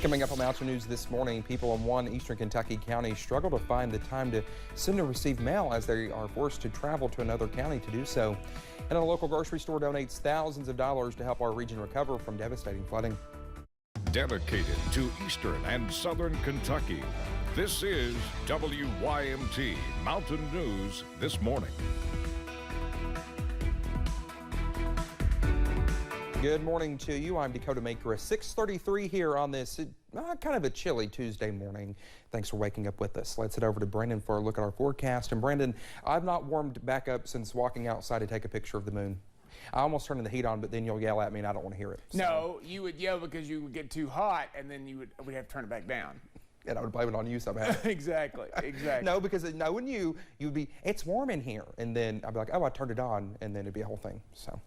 Coming up on Mountain News this morning, people in one eastern Kentucky county struggle to find the time to send or receive mail as they are forced to travel to another county to do so. And a local grocery store donates thousands of dollars to help our region recover from devastating flooding. Dedicated to eastern and southern Kentucky, this is WYMT Mountain News this morning. Good morning to you. I'm Dakota Maker. 6:33 here on this kind of a chilly Tuesday morning. Thanks for waking up with us. Let's head over to Brandon for a look at our forecast. And Brandon, I've not warmed back up since walking outside to take a picture of the moon. I almost turned the heat on, but then you'll yell at me and I don't want to hear it. So. No, you would yell because you would get too hot and then we'd have to turn it back down. And I would blame it on you somehow. Exactly. No, because knowing you'd be, it's warm in here. And then I'd be like, oh, I turned it on. And then it'd be a whole thing. So.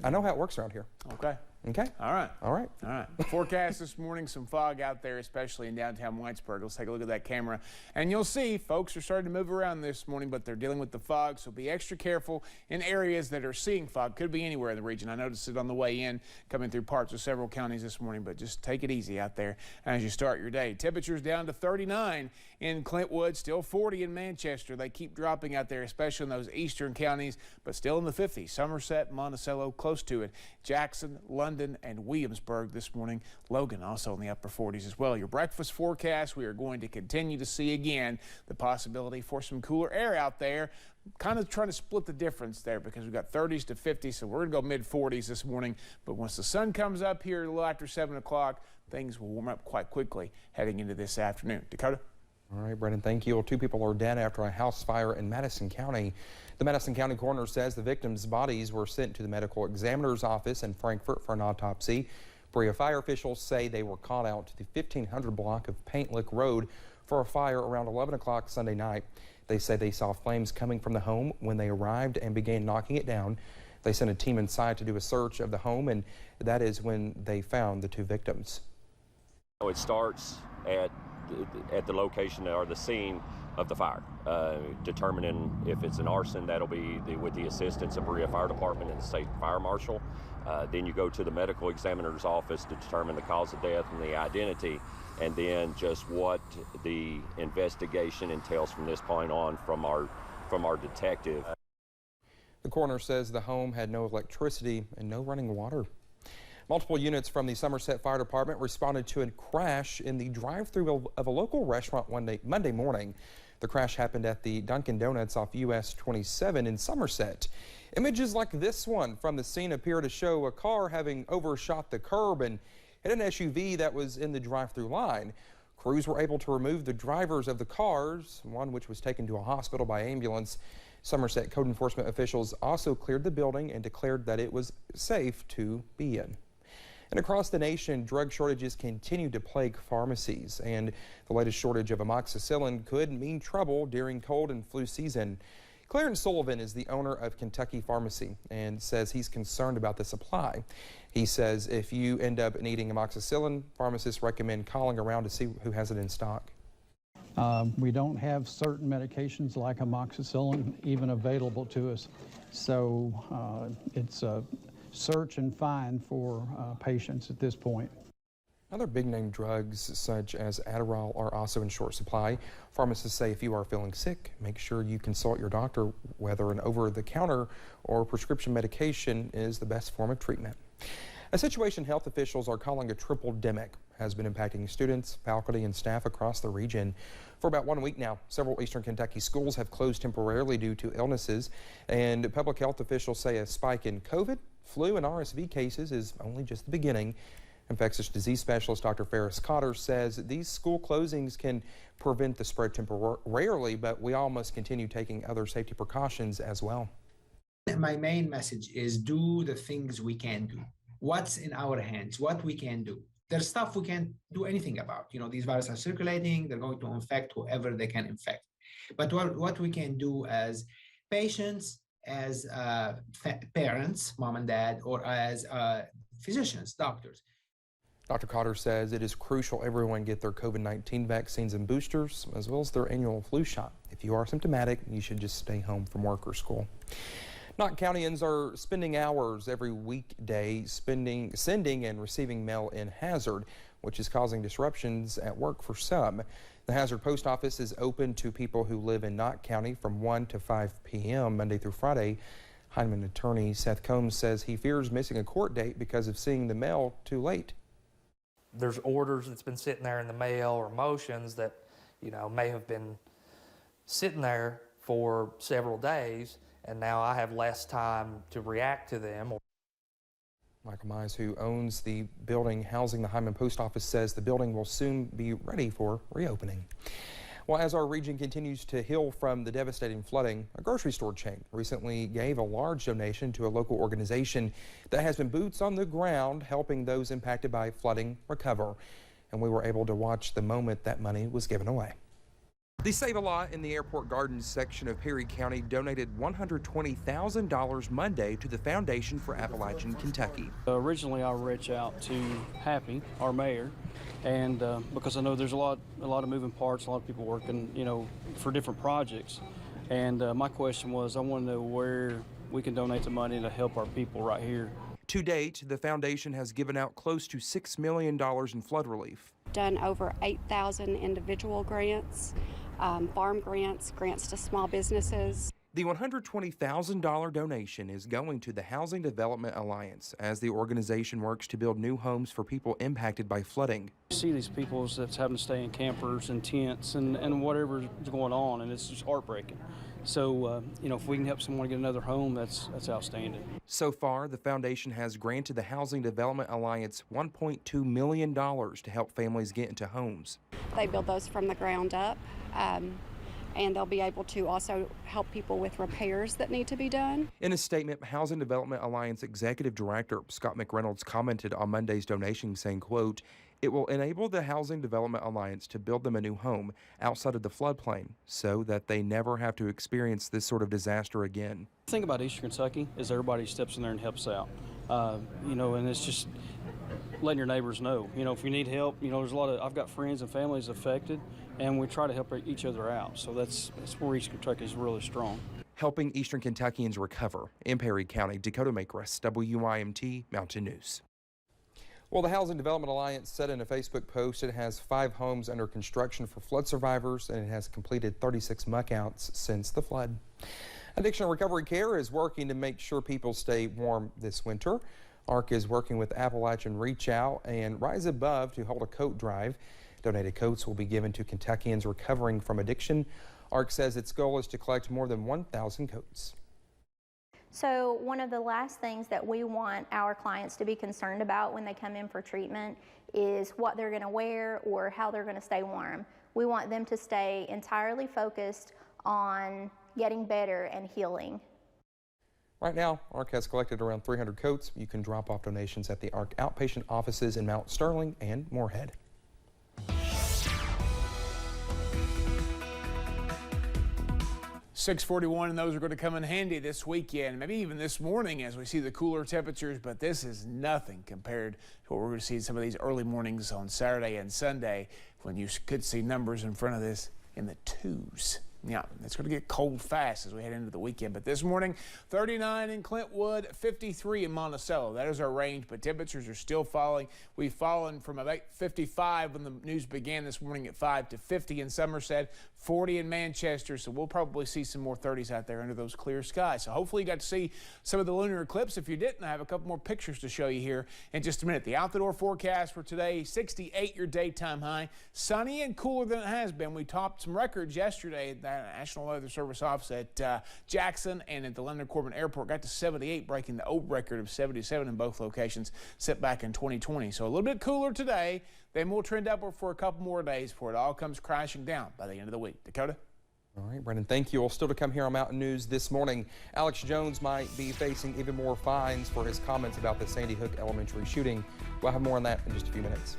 I know how it works around here. Okay. Okay. All right. All right. All right. Forecast this morning, some fog out there, especially in downtown Whitesburg. Let's take a look at that camera. And you'll see folks are starting to move around this morning, but they're dealing with the fog, so be extra careful in areas that are seeing fog. Could be anywhere in the region. I noticed it on the way in, coming through parts of several counties this morning, but just take it easy out there as you start your day. Temperatures down to 39 in Clintwood, still 40 in Manchester. They keep dropping out there, especially in those eastern counties, but still in the 50s. Somerset, Monticello, close to it. Jackson, London, and Williamsburg this morning. Logan also in the upper 40s as well. Your breakfast forecast, we are going to continue to see again the possibility for some cooler air out there. Kind of trying to split the difference there because we've got 30s to 50s, so we're going to go mid-40s this morning. But once the sun comes up here a little after 7 o'clock, things will warm up quite quickly heading into this afternoon. Dakota? All right, Brendan, thank you. Well, 2 people are dead after a house fire in Madison County. The Madison County coroner says the victims' bodies were sent to the medical examiner's office in Frankfort for an autopsy. Berea fire officials say they were called out to the 1500 block of Paint Lick Road for a fire around 11 o'clock Sunday night. They say they saw flames coming from the home when they arrived and began knocking it down. They sent a team inside to do a search of the home, and that is when they found the 2 victims. It starts at the location or the scene of the fire, determining if it's an arson. That'll be with the assistance of Berea Fire Department and the State Fire Marshal. Then you go to the medical examiner's office to determine the cause of death and the identity, and then just what the investigation entails from this point on from our detective. The coroner says the home had no electricity and no running water. Multiple units from the Somerset Fire Department responded to a crash in the drive-thru of a local restaurant Monday morning. The crash happened at the Dunkin' Donuts off US 27 in Somerset. Images like this one from the scene appear to show a car having overshot the curb and hit an SUV that was in the drive-thru line. Crews were able to remove the drivers of the cars, one which was taken to a hospital by ambulance. Somerset code enforcement officials also cleared the building and declared that it was safe to be in. And across the nation, drug shortages continue to plague pharmacies, and the latest shortage of amoxicillin could mean trouble during cold and flu season. Clarence Sullivan is the owner of Kentucky Pharmacy and says he's concerned about the supply. He says if you end up needing amoxicillin, pharmacists recommend calling around to see who has it in stock. We don't have certain medications like amoxicillin even available to us, so it's a search and find for patients at this point. Other big-name drugs such as Adderall are also in short supply. Pharmacists say if you are feeling sick, make sure you consult your doctor whether an over-the-counter or prescription medication is the best form of treatment. A situation health officials are calling a triple-demic has been impacting students, faculty, and staff across the region. For about 1 week now, several eastern Kentucky schools have closed temporarily due to illnesses, and public health officials say a spike in COVID, flu, and RSV cases is only just the beginning. Infectious disease specialist Dr. Ferris Cotter says these school closings can prevent the spread temporarily, but we all must continue taking other safety precautions as well. My main message is do the things we can do. What's in our hands, what we can do. There's stuff we can't do anything about. You know, these viruses are circulating, they're going to infect whoever they can infect. But what we can do as patients, as parents, mom and dad, or as physicians, doctors. Dr. Cotter says it is crucial everyone get their COVID-19 vaccines and boosters, as well as their annual flu shot. If you are symptomatic, you should just stay home from work or school. Knott Countyans are spending hours every weekday sending and receiving mail in Hazard. which is causing disruptions at work for some. The Hazard Post Office is open to people who live in Knott County from 1 to 5 p.m. Monday through Friday. Heinemann attorney Seth Combs says he fears missing a court date because of seeing the mail too late. There's orders that's been sitting there in the mail or motions that, may have been sitting there for several days, and now I have less time to react to them. Michael Mize, who owns the building housing the Heinemann Post Office, says the building will soon be ready for reopening. Well, as our region continues to heal from the devastating flooding, a grocery store chain recently gave a large donation to a local organization that has been boots on the ground helping those impacted by flooding recover. And we were able to watch the moment that money was given away. The Save-A-Lot in the Airport Gardens section of Perry County donated $120,000 Monday to the Foundation for Appalachian Kentucky. Originally, I reached out to Happy, our mayor, and because I know there's a lot of moving parts, a lot of people working, for different projects. And my question was, I want to know where we can donate the money to help our people right here. To date, the foundation has given out close to $6 million in flood relief. Done over 8,000 individual grants, farm grants, grants to small businesses. The $120,000 donation is going to the Housing Development Alliance as the organization works to build new homes for people impacted by flooding. You see these people that's having to stay in campers and tents and whatever's going on, and it's just heartbreaking. So, if we can help someone get another home, that's outstanding. So far, the foundation has granted the Housing Development Alliance $1.2 million to help families get into homes. They build those from the ground up, and they'll be able to also help people with repairs that need to be done. In a statement, Housing Development Alliance Executive Director Scott McReynolds commented on Monday's donation saying, quote, "It will enable the Housing Development Alliance to build them a new home outside of the floodplain so that they never have to experience this sort of disaster again." The thing about Eastern Kentucky is everybody steps in there and helps out, and it's just letting your neighbors know, if you need help, there's I've got friends and families affected, and we try to help each other out. So that's where Eastern Kentucky is really strong. Helping Eastern Kentuckians recover. In Perry County, Dakota Makress, WYMT Mountain News. Well, the Housing Development Alliance said in a Facebook post it has 5 homes under construction for flood survivors, and it has completed 36 muck-outs since the flood. Addiction Recovery Care is working to make sure people stay warm this winter. ARC is working with Appalachian Reach Out and Rise Above to hold a coat drive. Donated coats will be given to Kentuckians recovering from addiction. ARC says its goal is to collect more than 1,000 coats. So one of the last things that we want our clients to be concerned about when they come in for treatment is what they're going to wear or how they're going to stay warm. We want them to stay entirely focused on getting better and healing. Right now, ARC has collected around 300 coats. You can drop off donations at the ARC outpatient offices in Mount Sterling and Moorhead. .641, and those are going to come in handy this weekend, maybe even this morning as we see the cooler temperatures, but this is nothing compared to what we're going to see in some of these early mornings on Saturday and Sunday when you could see numbers in front of this in the 2s. Yeah, it's going to get cold fast as we head into the weekend. But this morning, 39 in Clintwood, 53 in Monticello. That is our range, but temperatures are still falling. We've fallen from about 55 when the news began this morning at 5 to 50 in Somerset, 40 in Manchester. So we'll probably see some more 30s out there under those clear skies. So hopefully you got to see some of the lunar eclipse. If you didn't, I have a couple more pictures to show you here in just a minute. The out-the-door forecast for today, 68 your daytime high. Sunny and cooler than it has been. We topped some records yesterday at the National Weather Service office at Jackson and at the London Corbin Airport. Got to 78, breaking the old record of 77 in both locations set back in 2020. So a little bit cooler today. Then we'll trend upward for a couple more days before it all comes crashing down by the end of the week. Dakota? All right, Brendan, thank you. Well, still to come here on Mountain News this morning, Alex Jones might be facing even more fines for his comments about the Sandy Hook Elementary shooting. We'll have more on that in just a few minutes.